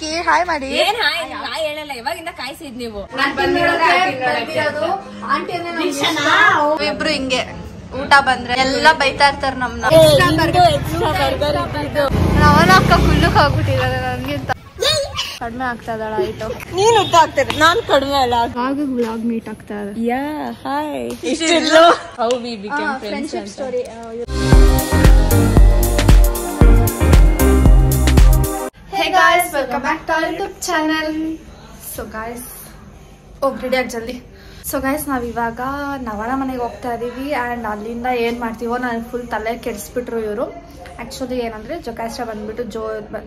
ಹಾಕಿ hi ಮಾಡಿ. ಏನ್ hi ಹೇಳಲ್ಲ, ಇವಾಗಿಂದ ಕಾಯಿಸಿದ್ ನೀವು. ಇಬ್ರು ಹಿಂಗೆ ಊಟ ಬಂದ್ರೆ ಎಲ್ಲ ಬೈತಾ ಇರ್ತಾರ ನಮ್ನ. ಅಕ್ಕ ಫುಲ್ಲಕ್ ಆಗ್ಬಿಟ್ಟಿದ್ದಾರೆ ನನ್ಗಿಂತ. ಕಡಿಮೆ ಆಗ್ತಾ ಇದ್ದಾಳ ಆಯ್ತು. ನೀನ್ ಉದ್ದ ಆಗ್ತದೆ, ನಾನ್ ಕಡಿಮೆ ಅಲ್ಲ. ವ್ಲಾಗ್ ಮೀಟ್ ಆಗ್ತಾ ಇದೆ. Yeah hi. How we became friends. Friendship story. Hey guys, welcome back to our YouTube channel. So guys, ready ಆಗಿ ಜಲ್ದಿ. ಸೊ ಗೈಸ್ ನಾವಿವಾಗ ನವನ ಮನೆಗೆ ಹೋಗ್ತಾ ಇದೀವಿ ಆ್ಯಂಡ್ ಅಲ್ಲಿಂದ ಏನು ಮಾಡ್ತೀವೋ ನಾನು ಫುಲ್ ತಲೆ ಕೆಡಿಸ್ಬಿಟ್ರು ಇವರು. ಆ್ಯಕ್ಚುಲಿ ಏನಂದರೆ ಜೊಕಾಸ್ಟ್ರಾ ಬಂದುಬಿಟ್ಟು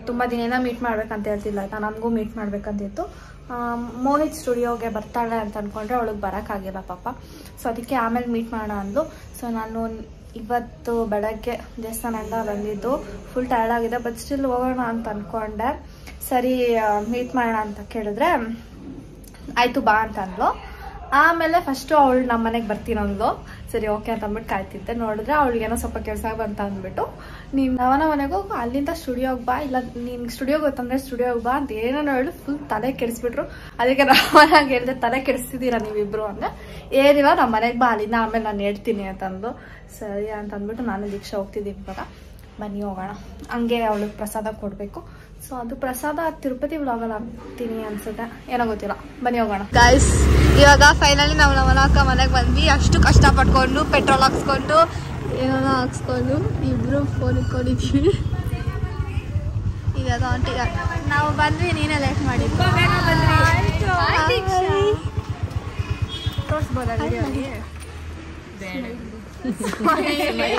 ತುಂಬ ದಿನ ಮೀಟ್ ಮಾಡ್ಬೇಕಂತ ಹೇಳ್ತಿಲ್ಲ ಆಯ್ತಾ, ನನಗೂ ಮೀಟ್ ಮಾಡ್ಬೇಕಂತಿತ್ತು. ಮೋಹಿತ್ ಸ್ಟುಡಿಯೋಗೆ ಬರ್ತಾಳೆ ಅಂತ ಅಂದ್ಕೊಂಡ್ರೆ ಅವಳಿಗೆ ಬರೋಕ್ಕಾಗಿಲ್ಲ ಪಾಪ. ಸೊ ಅದಕ್ಕೆ ಆಮೇಲೆ ಮೀಟ್ ಮಾಡೋಣ ಅಂದು. ಸೊ ನಾನು ಇವತ್ತು ಬೆಳಗ್ಗೆ ದೇವಸ್ಥಾನದಿಂದ ಬಂದಿದ್ದು ಫುಲ್ ಟಯರ್ಡ್ ಆಗಿದೆ, ಬಟ್ ಸ್ಟಿಲ್ ಹೋಗೋಣ ಅಂತ ಅಂದ್ಕೊಂಡೆ. ಸರಿ ಮೀಟ್ ಮಾಡೋಣ ಅಂತ ಕೇಳಿದ್ರೆ ಆಯಿತು ಬಾ ಅಂತ ಅಂದ್ಲು. ಆಮೇಲೆ ಫಸ್ಟು ಅವಳು ನಮ್ಮ ಮನೆಗೆ ಬರ್ತೀನಿ ಅಂದ್ಲು. ಸರಿ ಓಕೆ ಅಂತ ಅಂದ್ಬಿಟ್ಟು ಕಾಯ್ತಿದ್ದೆ. ನೋಡಿದ್ರೆ ಅವಳಿಗೇನೋ ಸ್ವಲ್ಪ ಕೆಲಸ ಬಂತ ಅಂದ್ಬಿಟ್ಟು ನೀನು ನವನ ಮನೆಗೆ ಹೋಗು, ಅಲ್ಲಿಂದ ಸ್ಟುಡಿಯೋಗೆ ಬಾ, ಇಲ್ಲ ನೀನು ಸ್ಟುಡಿಯೋಗೆ ಗೊತ್ತಂದ್ರೆ ಸ್ಟುಡಿಯೋಗೆ ಬಾ ಅಂತ ಏನೇನೋ ಹೇಳಿ ಫುಲ್ ತಲೆ ಕೆಡಿಸ್ಬಿಟ್ರು. ಅದಕ್ಕೆ ನಮ್ಮನಾಗ ಹೇಳಿದೆ ತಲೆ ಕೆಡಿಸ್ತಿದ್ದೀರಾ ನೀವಿಬ್ರು ಅಂದರೆ ಏನಿಲ್ಲ ನಮ್ಮ ಮನೆಗೆ ಬಾ, ಅಲ್ಲಿಂದ ಆಮೇಲೆ ನಾನು ಹೇಳ್ತೀನಿ ಅಂತಂದು. ಸರಿ ಅಂತ ಅಂದ್ಬಿಟ್ಟು ನಾನು ದೀಕ್ಷಾ ಹೋಗ್ತಿದ್ದೀನಿ ಇವಾಗ. ಬನ್ನಿ ಹೋಗೋಣ. ಹಂಗೆ ಅವಳಿಗೆ ಪ್ರಸಾದ ಕೊಡಬೇಕು. ಸೊ ಅದು ಪ್ರಸಾದ ತಿರುಪತಿ ವ್ಲಾಗಲ್ಲಿ ಹಾಕ್ತೀನಿ ಅನ್ಸುತ್ತೆ, ಏನೋ ಗೊತ್ತಿಲ್ಲ. ಬನ್ನಿ ಹೋಗೋಣ ಗೈಸ್. ಇವಾಗ ಫೈನಲಿ ನಾವು ನಮ್ಮನ ಅಕ್ಕ ಮನೆಗೆ ಬಂದ್ವಿ. ಅಷ್ಟು ಕಷ್ಟ ಪಟ್ಕೊಂಡು ಪೆಟ್ರೋಲ್ ಹಾಕ್ಸ್ಕೊಂಡು ಏನೋ ಹಾಕ್ಸ್ಕೊಂಡು ಇಬ್ರು ಫೋನ್ ಇಟ್ಕೊಂಡಿದ್ದೀವಿ. ಈಗ ಅದು ಆಂಟಿ ನಾವು ಬಂದ್ವಿ, ನೀನೇ ಲೇಟ್ ಮಾಡಿದ್ದು. ತೋರಿಸ್ಬೋದಾ ವಿಡಿಯೋಲಿ?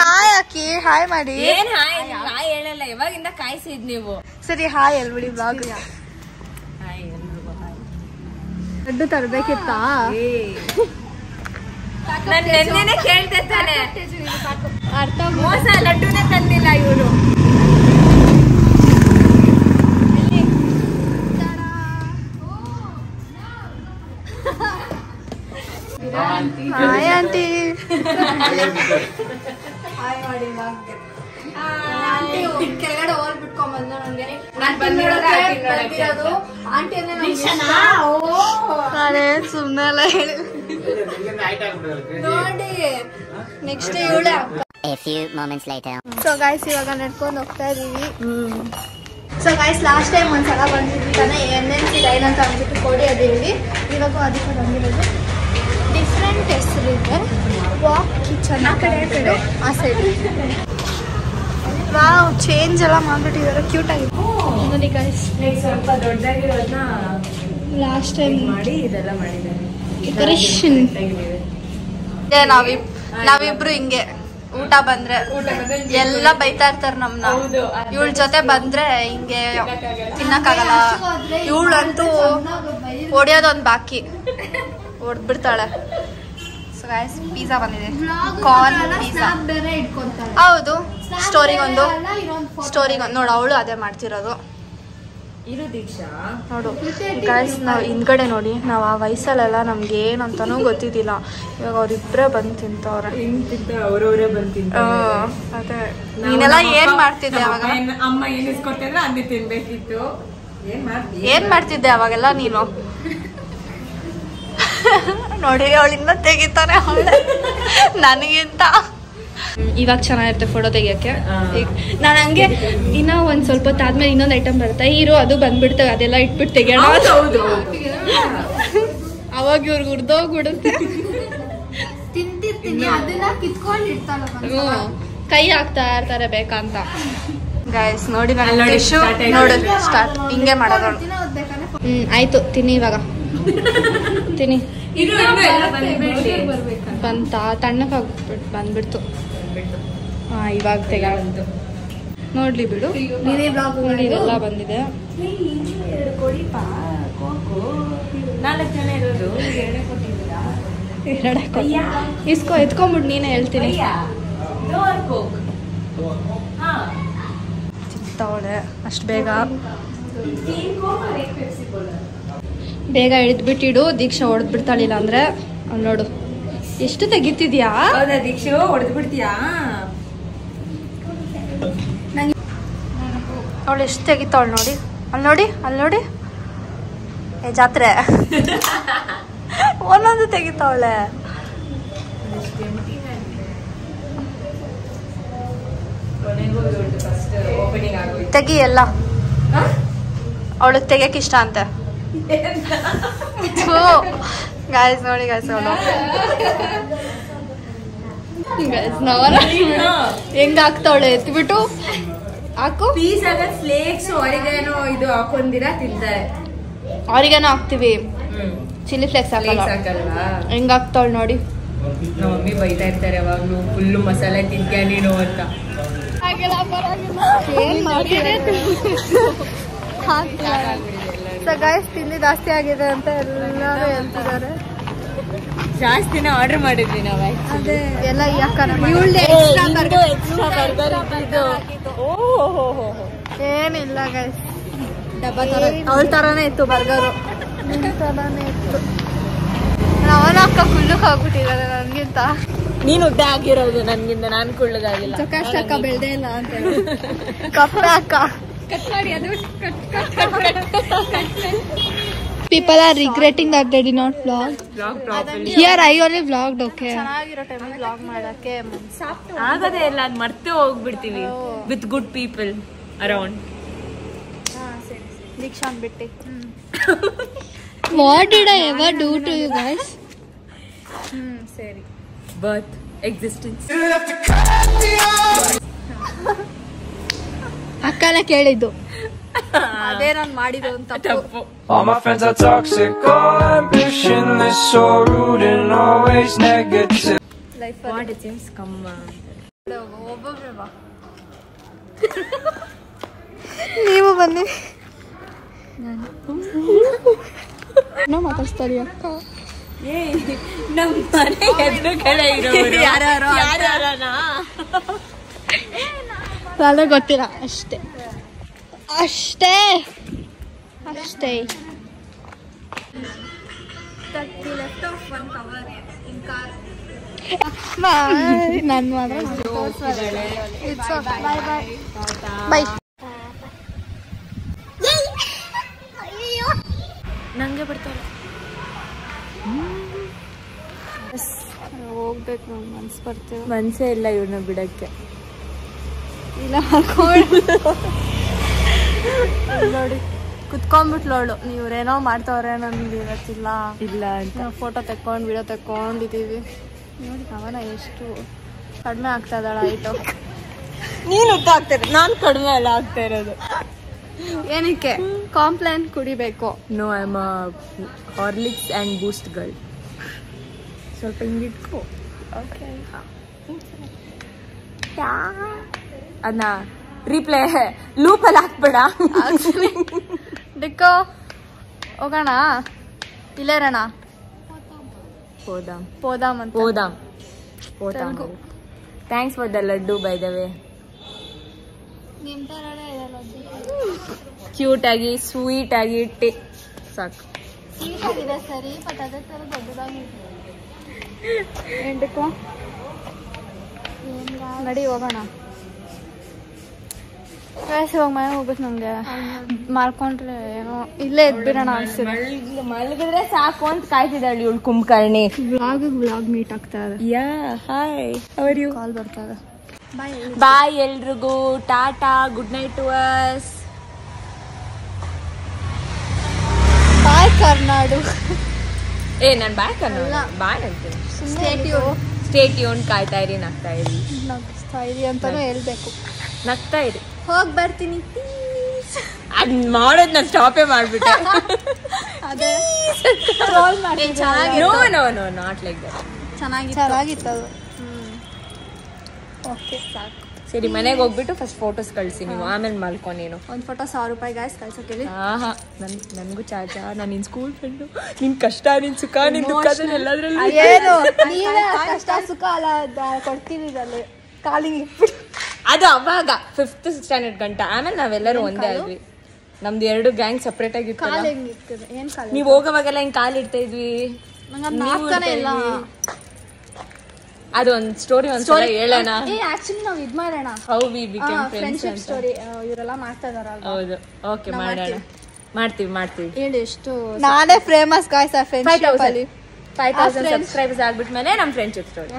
ಹಾಯ್ ಅಕ್ಕಿ ಹಾಯ್ ಮಾಡಿ. ಏನ್ ಹಾಯ್ ಹೇಳಲ್ಲ, ಇವಾಗಿಂದ ಕಾಯಿಸಿದ್ ನೀವು. ಸರಿ ಹಾಯ್ ಹೇಳ್ಬಿಡಿ ಬ್ಲಾಗ್. ಲಡ್ಡು ತರ್ಬೇಕಿತ್ತಾ? ನಾನು ನೆನ್ನೆನೆ ಕೇಳ್ದೆ ತಾನೆ, ಅರ್ಥ ಮೋಸ, ಲಡ್ಡುನೇ ತಂದಿಲ್ಲ ಇವರು. Hi aunty. ಕೆಳಗಡೆ ಹೋಲ್ ಬಿಟ್ಕೊಂಡ್ ಬಂದ ನನಗೆ ಸುಮ್ಮನೆ ಎಲ್ಲ ಹೇಳಿ ನೋಡಿ. ನೆಕ್ಸ್ಟ್ ಇವಳೆ. ಸೊ ಗೈಸ್ ಇವಾಗ ನಡ್ಕೊಂಡು ಹೋಗ್ತಾ ಇದೀವಿ. ಸೊ ಗೈಸ್ ಲಾಸ್ಟ್ ಟೈಮ್ ಒಂದ್ಸಲ ಬಂದಿದ್ವಿ ತಾನೆ NNC ಲೈನ್ ಅಂತ ಅಂದ್ಬಿಟ್ಟು ಕೊಡಿ ಅದು ಹೇಳಿ. ಇವಾಗ ಅದಕ್ಕೆ ಬಂದಿರೋದು ಡಿಫ್ರೆಂಟ್ ಹೆಸರಿದೆ. ವಾಕ್ ಕಿಚನ್ ಆ ಕಡೆ ಆ ಸೈಡ್. ವಾವ್ ಚೇಂಜ್ ಎಲ್ಲ ಮಾಡ್ಬಿಟ್ಟಿದ್ದಾರೆ, ಕ್ಯೂಟ್ ಆಗಿದೆ ನೋಡಿ ಗೈಸ್. ಸ್ವಲ್ಪ ದೊಡ್ಡದಾಗಿರೋದನ್ನ ಲಾಸ್ಟ್ ಟೈಮ್ ಮಾಡಿ ಇದೆಲ್ಲ ಮಾಡಿದ್ದಾರೆ. ಡೆಕೋರೇಷನ್ ನಾವಿಬ್ರು ಹಿಂಗೆ ಊಟ ಬಂದ್ರೆ ಎಲ್ಲ ಬೈತಾ ಇರ್ತಾರ ನಮ್ನ. ಇವಳ ಜೊತೆ ಬಂದ್ರೆ ಹಿಂಗೆ ತಿನ್ನಕ್ಕಾಗಲ್ಲ. ಇವಳಂತೂ ಹೊಡಿಯೋದೊಂದು ಬಾಕಿ ಹೊಡ್ಬಿಡ್ತಾಳೆ. ಸೊ ಗೈಸ್ ಪಿಜ್ಜಾ ಬಂದಿದೆ, ಕಾರ್ನ್ ಪಿಜ್ಜಾ. ಹೌದು, ಸ್ಟೋರಿಗೊಂದು ನೋಡು, ಅವಳು ಅದೇ ಮಾಡ್ತಿರೋದು. ನೋಡು ಗೈಸ್, ನಾವು ಹಿಂದ್ಗಡೆ ನೋಡಿ, ನಾವು ಆ ವಯಸ್ಸಲ್ಲೆಲ್ಲ ನಮ್ಗೆ ಏನಂತಾನೂ ಗೊತ್ತಿದ್ದಿಲ್ಲ. ಇವಾಗ ಅವ್ರಿಬ್ರೇ ಬಂದು ತಿಂತವ್ರೆ. ಅವ್ರವ್ರೇ ಬಂದು ಅದೇ ನೀನೆಲ್ಲ ಏನ್ ಮಾಡ್ತಿದ್ದೆ ಅವಾಗ? ಅಮ್ಮ ಏನ್ ಇಸ್ಕೊತಿದ್ರೆ ಅಂದಿ ತಿನ್ಬೇಕಿತ್ತು. ಏನ್ ಮಾಡ್ತಿದ್ದೆ ಅವಾಗೆಲ್ಲ ನೀನು? ನೋಡಿ ಅವಳಿಂದ ತೆಗಿತಾನೆ ನನಗಿಂತ. ಇವಾಗ ಚೆನ್ನಾಗಿರುತ್ತೆ ಫೋಟೋ ತೆಗಿಯಕ್ಕೆ. ನಾನು ಹಂಗೆ ಇನ್ನ ಒಂದ್ ಸ್ವಲ್ಪ ಹೊತ್ತು ಆದ್ಮೇಲೆ ಇನ್ನೊಂದು ಐಟಮ್ ಬರುತ್ತೆ, ಹೀರೋ, ಅದು ಬಂದ್ಬಿಡ್ತವೆ. ಅದೆಲ್ಲ ಇಟ್ಬಿಟ್ಟು ತೆಗಿಯೋಣ. ಅವಾಗ ಇವ್ರಿಗೆ ಉರ್ದೋಗ್ಬಿಡುತ್ತೆ. ತಿಂತಿರ್ತೀನಿ ಅದನ್ನ ಕಿತ್ಕೊಂಡು ಇರ್ತಾಳೆ, ಕೈ ಹಾಕ್ತಾ ಇರ್ತಾರೆ ಬೇಕಂತ. ಗೈಸ್ ನೋಡಿ ನೋಡು ಸ್ಟಾರ್ಟ್ ಹಿಂಗೆ ಮಾಡೋದು. ಆಯ್ತು ತಿನ್ನಿ ಇವಾಗ, ತಿನ್ನಿ. ಬಂತ ತಣ್ಣಕ್ಕಾಗ್ಬಿಟ್ಟು ಬಂದ್ಬಿಡ್ತು. ಹಾ ಇವಾಗ ತೆಗೆದು ನೋಡ್ಲಿ ಬಿಡು. ನೋಡಿ ಇದೆಲ್ಲ ಬಂದಿದೆ. 4 ಜನ ಇರೋದು ಇಸ್ಕೊ ಎತ್ಕೊಂಡ್ಬಿಟ್ಟು ನೀನೇ ಹೇಳ್ತೀನಿ. ಚಿತ್ತವಳೆ ಅಷ್ಟು ಬೇಗ ಹಿಡಿದ್ಬಿಟ್ಟಿಡು. ದೀಕ್ಷಾ ಹೊಡೆದ್ಬಿಡ್ತಾಳಿಲ್ಲ ಅಂದ್ರೆ ಅವ್ನು ನೋಡು ಎಷ್ಟು ತೆಗಿತಿದ್ಯಾ. ದೀಕ್ಷಾ ಹೊಡೆದ್ ಬಿಡ್ತೀಯಾ? ಅವಳು ಎಷ್ಟು ತೆಗಿತಾವಳು ನೋಡಿ. ಅಲ್ಲಿ ನೋಡಿ ಏ ಜಾತ್ರೆ ಒಂದೊಂದು ತೆಗಿತಾವಳೆ. ತೆಗಿ ಎಲ್ಲ ಅವಳಿಗೆ ತೆಗಿಯಕ್ಕೆ ಇಷ್ಟ ಅಂತೆ. ಗಾಯ್ಸ್ ನೋಡಿ ಗಾಯ್ಸ್ ಅವಳು ಹೆಂಗ ಹಾಕ್ತಾವಳೆ ಎತ್ಬಿಟ್ಟು ಹಾಕು ಪೀಸ್ ಆಗ ಫ್ಲೇಕ್ಸ್ ಆರಿಗಾನೋ ಇದು ಹಾಕೊಂಡಿರ ತಿಂತಾರೆ. ಆರಿಗಾನೋ ಹಾಕ್ತಿವಿ, ಚಿಲ್ಲಿ ಫ್ಲೇಕ್ಸ್ ಹಾಕಲ್ಲ. ಹೆಂಗ ಹಾಕ್ತಾವಳು ನೋಡಿ. ನಮ್ಮ ಮಮ್ಮಿ ಬೈತಾ ಇರ್ತಾರೆ ಯಾವಾಗ್ಲೂ ಫುಲ್ಲು ಮಸಾಲೆ ತಿಂತ್ಯಾ ನೀನು ಅಂತ. ಗಾಯ್ಸ್ ತಿಂಡಿ ಜಾಸ್ತಿ ಆಗಿದೆ ಅಂತ ಎಲ್ಲರೂ ಹೇಳ್ತಿದ್ದಾರೆ. ಜಾಸ್ತಿನ ಆರ್ಡರ್ ಮಾಡಿದ್ವಿ ನಾವು. ಅದೇ ಎಲ್ಲ ಏನಿಲ್ಲ ಗೈಸ್, ಅವಳ ತರಾನೇ ಇತ್ತು ಬರ್ಗರು, ನಿಮ್ ತರಾನೇ ಇತ್ತು. ಅವನ ಅಕ್ಕ ಕುಳ್ಳಕ್ ಹೋಗ್ಬಿಟ್ಟಿದ್ದಾರೆ ನನ್ಗಿಂತ. ನೀನು ಉದ್ದ ಆಗಿರೋದು ನನ್ಗಿಂತ, ನಾನು ಕುಳ್ಳಗಾಗಿಲ್ಲ. ಪ್ರಕಾಶ್ ಅಕ್ಕ ಬೆಳ್ದೇ ಇಲ್ಲ ಅಂತ ಕಪ್ಪೆ ಅಕ್ಕ. People are regretting that they did not vlog. Here I only vlogged, okay. ಚೆನ್ನಾಗಿರೋ ಟೈಮಲ್ಲಿ vlog ಮಾಡಕ್ಕೆ ಆಗದೇ ಇಲ್ಲ, ಅದು ಮರ್ತೇ ಹೋಗ್ಬಿಡ್ತೀವಿ ವಿತ್ ಗುಡ್ ಪೀಪಲ್ ಅರೌಂಡ್. ದೀಕ್ಷಾನ್ ಬಿಟ್ಟಿ. What did I ever do to you guys? ಸರಿ. ಬರ್ತ್ ಎಕ್ಸಿಸ್ಟೆನ್ಸ್ ಅಕ್ಕನ ಕೇಳಿದ್ದು ಅದೇ ನಾನು ಮಾಡಿದ್ದು ಅಂತ ತಪ್ಪು. All my friends are toxic, all ambitionless, so rude and always negative. Life what it seems ಕಮ್ಮ. ಒಬ್ಬೊಬ್ರೆ ಬಾ, ನೀವು ಬನ್ನಿ. ನಾ ಮಾತಾಡ್ತಾರೆ ಅಕ್ಕ. ನಮ್ಮ ಮನೆ ಎದುರುಗಡೆ ಇರೋರು ಯಾರ್ಯಾರನಾ ನನಗೆ ಗೊತ್ತಿಲ್ಲ ಅಷ್ಟೇ ಅಷ್ಟೇ ಅಷ್ಟೇ. ನಾನು ಮಾತ್ರ ಬೈ. ನಂಗೆ ಬರ್ತಾಳೆ. ಹೋಗ್ಬೇಕು, ಮನ್ಸು ಬರ್ತೇವೆ. ಮನ್ಸೇ ಇಲ್ಲ ಇವ್ರನ್ನ ಬಿಡಕ್ಕೆ. ಇಲ್ಲ ನೋಡಿ ಕುತ್ಕೊಂಡ್ಬಿಟ್ಲೋಳು. ನೀವ್ರೇನೋ ಮಾಡ್ತವ್ರೆ, ನನ್ಗೆ ಇವತ್ತಿಲ್ಲ ಇಲ್ಲ ಅಂತ ಫೋಟೋ ತೆಕ್ಕೊಂಡು ವಿಡಿಯೋ ತೆಕ್ಕೊಂಡಿದ್ದೀವಿ. ನೋಡಿ ಅವನ ಎಷ್ಟು ಕಡಿಮೆ ಆಗ್ತಾ ಇದ್ದಾಳ ಐಟು. ನೀನು ಉದ್ದ ಆಗ್ತಾರೆ, ನಾನು ಕಡಿಮೆ ಎಲ್ಲ ಆಗ್ತಾ ಇರೋದು. ಏನಕ್ಕೆ ಕಾಂಪ್ಲೇನ್ ಕುಡಿಬೇಕು? No, I am Horlicks and Boost girl. ಸ್ವಲ್ಪ ಹಿಂಗಿಟ್ಕೋ. ಓಕೆ, ಅದನ್ನ ರೀಪ್ಲೇ ಲೂಪಲ್ಲಿ ಹಾಕ್ಬೇಡ. ಡಿಕ್ಕೋ ಹೋಗೋಣ, ಇಲ್ಲೇರೋಣ. ಹೋದಾಮ್ ಪೋದಾಮ್ ಅಂತ. ಹೋದಾಮ್ ಹೋದಾಮ್. Thanks for the laddu by the way. ನಿಮ್ಮ ಥರನೇ ಇದೆ ಲಡ್ಡು, ಕ್ಯೂಟ್ ಆಗಿ ಸ್ವೀಟ್ ಆಗಿ ಸಾಕು. ಸ್ವೀಟ್ ಆಗಿದೆ ಸರಿ, ಬಟ್ ಅದೇ ಥರ ದೊಡ್ಡದಾಗಿದೆ. ಏನು ಡಿಕ್ಕೋ ನಡಿ ಹೋಗೋಣ. ಇವಾಗ ಮನೆ ಹೋಗ್ಬೇಕು. ನಮ್ಗೆ ಮಾರ್ಕೊಂಡ್ರೆ ಏನೋ ಇಲ್ಲೇ ಎದ್ಬಿಡೋಣ ಅನ್ಸಿದೆ. ಮಲಗಿದ್ರೆ ಸಾಕು ಅಂತ ಕಾಯ್ತಿದ್ದಾಳೆ ಇವಳು ಕುಂಭಕರ್ಣಿ. ವ್ಲಾಗ್ ಮೀಟ್ ಆಗ್ತಾ ಇದೆ. Yeah hi, how are you? Call ಬರ್ತಾ ಇದೆ. ಬಾಯ್ ಎಲ್ರಿಗೂ, ಟಾಟಾ, good night to us. Bye ಕರ್ನಾಡು. ನಾನು ಬಾಯ್ ಕರ್ನಾಡು ಬಾಯ್ ಅಂತೀನಿ. ಸ್ಟೇ ಟ್ಯೂನ್, ಕಾಯ್ತಾ ಇರಿ, ನಗ್ತಾ ಇರಿ. ನಗ್ತಾ ಇರಿ ಅಂತಾನು ಹೇಳ್ಬೇಕು. ನಗ್ತಾ ಇರಿ. ಹೋಗಿ ಬರ್ತೀನಿ. ಅದ್ ಮಾಡೋದ್ ನಾನು ಸ್ಟಾಪೇ ಮಾಡ್ಬಿಟ್ಟೆ. ಅದೇ no no no not like that. ಚೆನ್ನಾಗಿತ್ತು ಅದು. ಓಕೆ ಸಾಕು. ಸರಿ, ಮನೆಗೆ ಹೋಗ್ಬಿಟ್ಟು ಫಸ್ಟ್ ಫೋಟೋಸ್ ಕಳಿಸಿ ನೀವು, ಆಮೇಲೆ ಮಲ್ಕೊ ನೀನು. ಒಂದು ಫೋಟೋ 1000 ರೂಪಾಯಿ ಗಾಯ್ಸ್ ಕಳ್ಸೋಕೆ. ಹಾ, ನನ್ಗೂ ಚಾಚಾ, ನಾನು ನಿನ್ ಸ್ಕೂಲ್ ಫ್ರೆಂಡು. ನಿನ್ ಕಷ್ಟ, ನಿನ್ ಸುಖ, ನಿನ್ ದುಃಖ ಎಲ್ಲದ್ರಲ್ಲೂ ಏನು ಕಷ್ಟ ಸುಖ ಅಲ್ಲ ಕೊಡ್ತೀವಿ ಅಲ್ಲಿ ಕಾಲಿಂಗ್ ಇಟ್ಬಿಟ್ಟು. ಅದು ಅವಾಗ 5th ಸ್ಟ್ಯಾಂಡರ್ಡ್ ಗಂಟ. ಆಮೇಲೆ ನಾವೆಲ್ಲರೂ ಒಂದೇ ಆದ್ವಿ. ನಮ್ದು 2 ಗ್ಯಾಂಗ್ ಸಪ್ರೇಟ್ ಆಗಿತ್ತು. ನೀವ್ ಹೋಗೋವಾಗೆಲ್ಲ ಹಿಂಗ್ ಕಾಲ್ ಇಡ್ತಾ ಇದ್ವಿ. ಇಲ್ಲ ಅದೊಂದ್ ಸ್ಟೋರಿ ಒಂದ್ಸಲ ಹೇಳೋಣ. ಆಕ್ಚುಲಿ ನಾವು ಇದ್ ಮಾಡೋಣ, how we became friends friendship ಅಂತ. ಸ್ಟೋರಿ ಇವರೆಲ್ಲ ಮಾಡ್ತಾ ಇದಾರಲ್ವಾ. ಹೌದು, ಓಕೆ ಮಾಡೋಣ, ಮಾಡ್ತೀವಿ. ಹೇಳಿ ಎಷ್ಟು ನಾನೇ ಫೇಮಸ್ ಗಾಯ್ಸ್ ಆ ಫ್ರೆಂಡ್ಶಿಪ್ ಅಲ್ಲಿ. 5000 ಸಬ್ಸ್ಕ್ರೈಬರ್ಸ್ ಆಗ್ಬಿಟ್ಮೇಲೆ ನಮ್ ಫ್ರೆಂಡ್ಶಿಪ್ ಸ್ಟೋರಿ.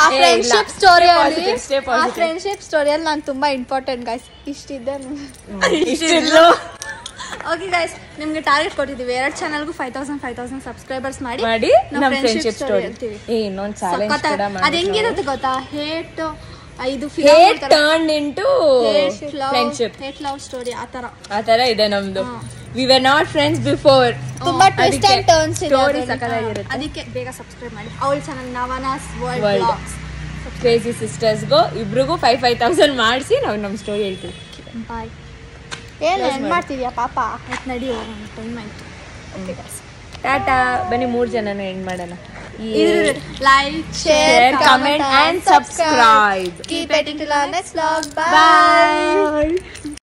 ಆ ಫ್ರೆಂಡ್ಶಿಪ್ ಸ್ಟೋರಿಯಲ್ಲಿ stay positive. ಆ ಫ್ರೆಂಡ್ಶಿಪ್ ಸ್ಟೋರಿಯಲ್ಲಿ ನಾನು ತುಂಬಾ ಇಂಪಾರ್ಟೆಂಟ್ ಗಾಯ್ಸ್. ಇಷ್ಟಿದ್ದೆ. ಓಕೆ ಗೈಸ್, ನಿಮ್ಗೆ ಟಾರ್ಗೆಟ್ ಕೊಟ್ಟಿದ್ದೀವಿ 2 ಚಾನಲ್ಗೂ 5000 ಸಬ್ಸ್ಕ್ರೈಬರ್ಸ್ ಮಾಡಿ ನಮ್ ಫ್ರೆಂಡ್ಶಿಪ್ ಸ್ಟೋರಿ ಹೇಳ್ತೀವಿ. ಇನ್ನೊಂದ್ ಚಾಲೆಂಜ್ ಕೂಡ ಮಾಡಿ. ಅದ್ ಹೆಂಗಿರುತ್ತೆ ಗೊತ್ತಾ, ಹೇಟ್ ಇದು hate turn into friendship, hate love story ಆತರ ಇದೆ ನಮ್ದು. We were not friends before. ತುಂಬಾ ಟ್ವಿಸ್ಟ್ ಅಂಡ್ ಟರ್ನ್ಸ್ ಇದೆ. ಸ್ಟೋರಿ ಸಕಲಾಗಿರುತ್ತೆ. ಅದಕ್ಕೆ ಬೇಗ ಸಬ್ಸ್ಕ್ರೈಬ್ ಮಾಡಿ ಅವಳ ಚಾನಲ್ ನವನಾಸ್ ವರ್ಲ್ಡ್ World. ಬ್ಲಾಗ್ಸ್. ಕ್ರೇಜಿ ಸಿಸ್ಟರ್ಸ್ಗೂ ಇಬ್ರಿಗೂ 5000 ಮಾಡಿಸಿ ನಾವು ನಮ್ಮ ಸ್ಟೋರಿ ಹೇಳ್ತೀವಿ. ಬಾಯ್. ಏನ್ ಮಾಡ್ತಿದ್ಯಾ ಪಾಪ? ನಡಿ ಹೋಗೋಣ, ಟೈಮ್ ಆಯ್ತು. Okay guys, Tata. ಬನ್ನಿ 3 ಜನನು ಎಂಡ್ ಮಾಡೋಣ. Like, Share, comment and subscribe. Keep waiting till our next vlog. Bye.